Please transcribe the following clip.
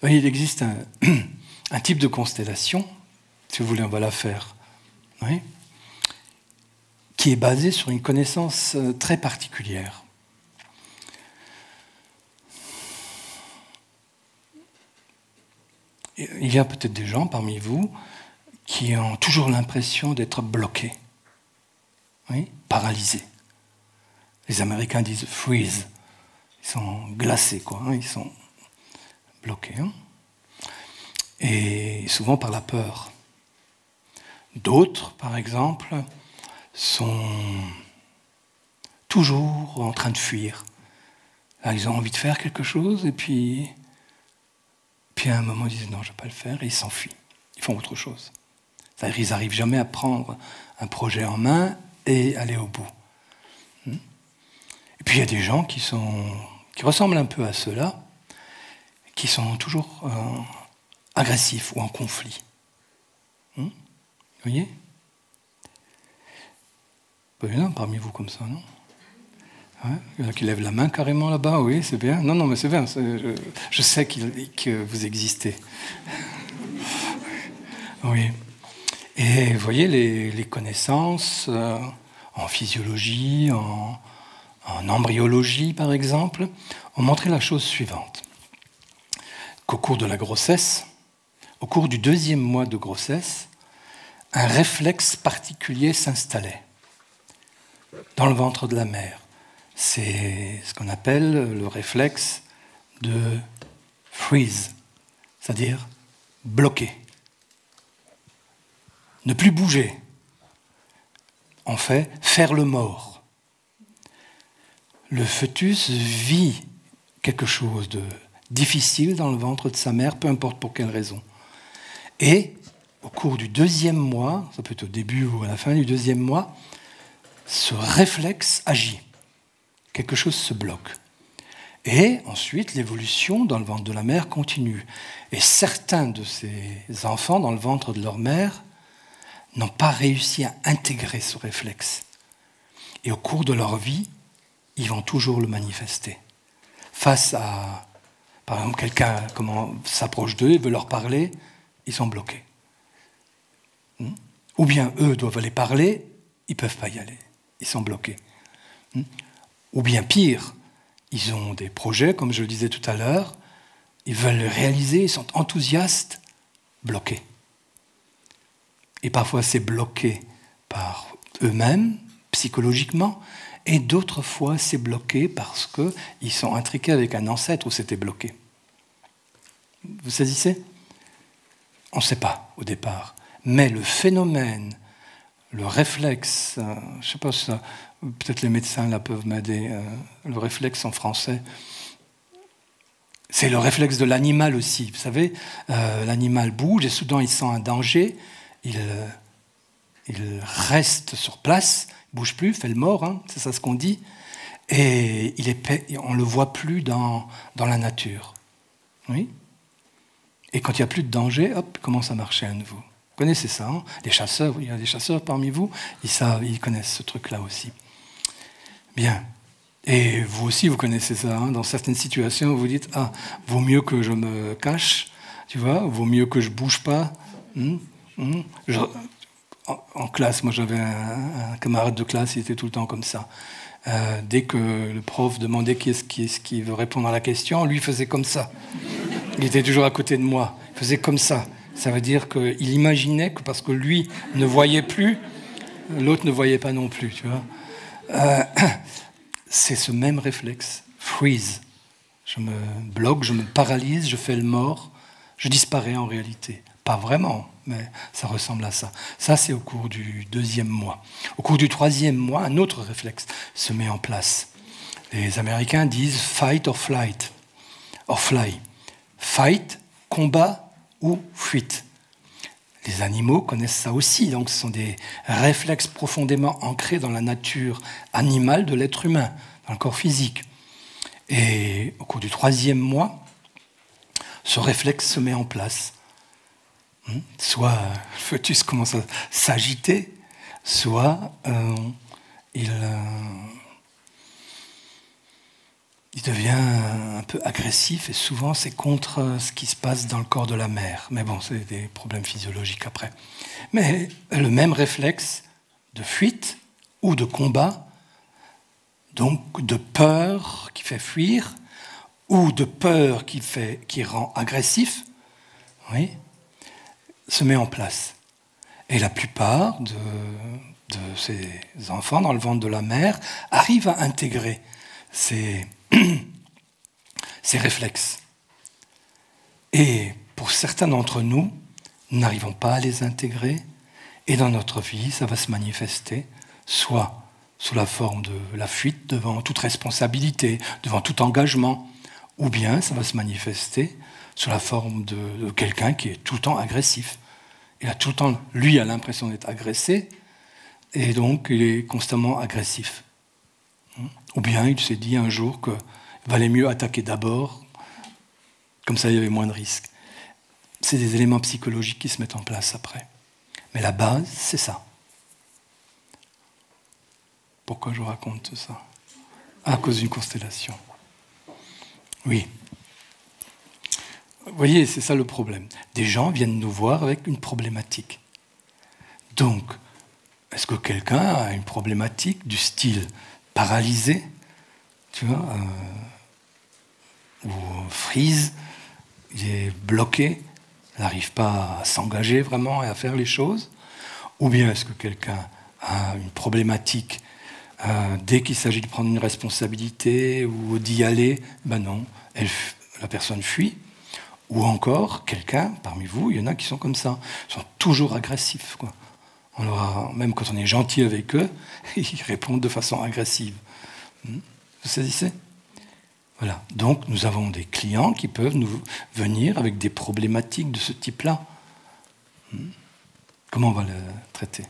voyez, il existe un type de constellation, si vous voulez, on va la faire, oui, qui est basée sur une connaissance très particulière. Il y a peut-être des gens parmi vous qui ont toujours l'impression d'être bloqués, oui, paralysés. Les Américains disent « freeze ». Ils sont glacés, quoi, hein, ils sont bloqués. Hein. Et souvent par la peur. D'autres, par exemple, sont toujours en train de fuir. Là, ils ont envie de faire quelque chose, et puis à un moment, ils disent « non, je ne vais pas le faire », et ils s'enfuient. Ils font autre chose. C'est-à-dire qu'ils n'arrivent jamais à prendre un projet en main et aller au bout. Et puis il y a des gens qui ressemblent un peu à ceux-là, qui sont toujours agressifs ou en conflit. Vous voyez? Pas bien parmi vous comme ça, non? Ouais, il y en a qui lèvent la main carrément là-bas, oui, c'est bien. Non, non, mais c'est bien, je sais que vous existez. Oui. Et vous voyez, les connaissances en physiologie, en embryologie, par exemple, ont montré la chose suivante. Qu'au cours de la grossesse, au cours du 2e mois de grossesse, un réflexe particulier s'installait dans le ventre de la mère. C'est ce qu'on appelle le réflexe de freeze, c'est-à-dire bloquer, ne plus bouger. En fait, faire le mort. Le fœtus vit quelque chose de difficile dans le ventre de sa mère, peu importe pour quelle raison. Et au cours du 2e mois, ça peut être au début ou à la fin du 2e mois, ce réflexe agit. Quelque chose se bloque. Et ensuite, l'évolution dans le ventre de la mère continue. Et certains de ces enfants dans le ventre de leur mère n'ont pas réussi à intégrer ce réflexe. Et au cours de leur vie, ils vont toujours le manifester. Face à, par exemple, quelqu'un s'approche d'eux, veut leur parler, ils sont bloqués. Ou bien eux doivent aller parler, ils ne peuvent pas y aller, ils sont bloqués. Ou bien pire, ils ont des projets, comme je le disais tout à l'heure, ils veulent le réaliser, ils sont enthousiastes, bloqués. Et parfois c'est bloqué par eux-mêmes, psychologiquement, et d'autres fois c'est bloqué parce qu'ils sont intriqués avec un ancêtre où c'était bloqué. Vous saisissez? On ne sait pas au départ. Mais le phénomène, le réflexe, je ne sais pas si ça, peut-être les médecins là peuvent m'aider, le réflexe en français, c'est le réflexe de l'animal aussi. Vous savez, l'animal bouge et soudain il sent un danger, il reste sur place, il ne bouge plus, fait le mort, hein, c'est ça ce qu'on dit, et on ne le voit plus dans la nature. Oui. Et quand il n'y a plus de danger, hop, il commence à marcher à nouveau. Vous connaissez ça, hein? Les chasseurs, il y a des chasseurs parmi vous, ils connaissent ce truc-là aussi. Bien. Et vous aussi, vous connaissez ça. Hein? Dans certaines situations, vous dites, ah, vaut mieux que je me cache, tu vois, vaut mieux que je ne bouge pas. En classe, moi j'avais un camarade de classe, il était tout le temps comme ça. Dès que le prof demandait qui est-ce qui veut répondre à la question, lui faisait comme ça. Il était toujours à côté de moi. Il faisait comme ça. Ça veut dire qu'il imaginait que parce que lui ne voyait plus, l'autre ne voyait pas non plus. Tu vois. C'est ce même réflexe. Freeze. Je me bloque, je me paralyse, je fais le mort, je disparais en réalité. Pas vraiment, mais ça ressemble à ça. Ça, c'est au cours du 2e mois. Au cours du 3e mois, un autre réflexe se met en place. Les Américains disent « fight or flight » or « fly ». Fight, combat ou fuite. Les animaux connaissent ça aussi, donc ce sont des réflexes profondément ancrés dans la nature animale de l'être humain, dans le corps physique. Et au cours du 3e mois, ce réflexe se met en place. Soit le fœtus commence à s'agiter, soit il il devient un peu agressif et souvent c'est contre ce qui se passe dans le corps de la mère. Mais bon, c'est des problèmes physiologiques après. Mais le même réflexe de fuite ou de combat, donc de peur qui fait fuir, ou de peur qui rend agressif, oui, se met en place. Et la plupart de ces enfants dans le ventre de la mère arrivent à intégrer ces réflexes. Et pour certains d'entre nous, nous n'arrivons pas à les intégrer, et dans notre vie, ça va se manifester, soit sous la forme de la fuite devant toute responsabilité, devant tout engagement, ou bien ça va se manifester sous la forme de quelqu'un qui est tout le temps agressif. Il a tout le temps, lui a l'impression d'être agressé, et donc il est constamment agressif. Ou bien il s'est dit un jour qu'il valait mieux attaquer d'abord, comme ça il y avait moins de risques. C'est des éléments psychologiques qui se mettent en place après. Mais la base, c'est ça. Pourquoi je vous raconte ça? À cause d'une constellation. Oui. Vous voyez, c'est ça le problème. Des gens viennent nous voir avec une problématique. Donc, est-ce que quelqu'un a une problématique du style paralysé, tu vois, ou freeze, il est bloqué, il n'arrive pas à s'engager vraiment et à faire les choses? Ou bien est-ce que quelqu'un a une problématique dès qu'il s'agit de prendre une responsabilité ou d'y aller, ben non, la personne fuit. Ou encore, quelqu'un, parmi vous, il y en a qui sont comme ça, ils sont toujours agressifs, quoi. Même quand on est gentil avec eux, ils répondent de façon agressive. Vous saisissez? Voilà. Donc, nous avons des clients qui peuvent nous venir avec des problématiques de ce type-là. Comment on va le traiter?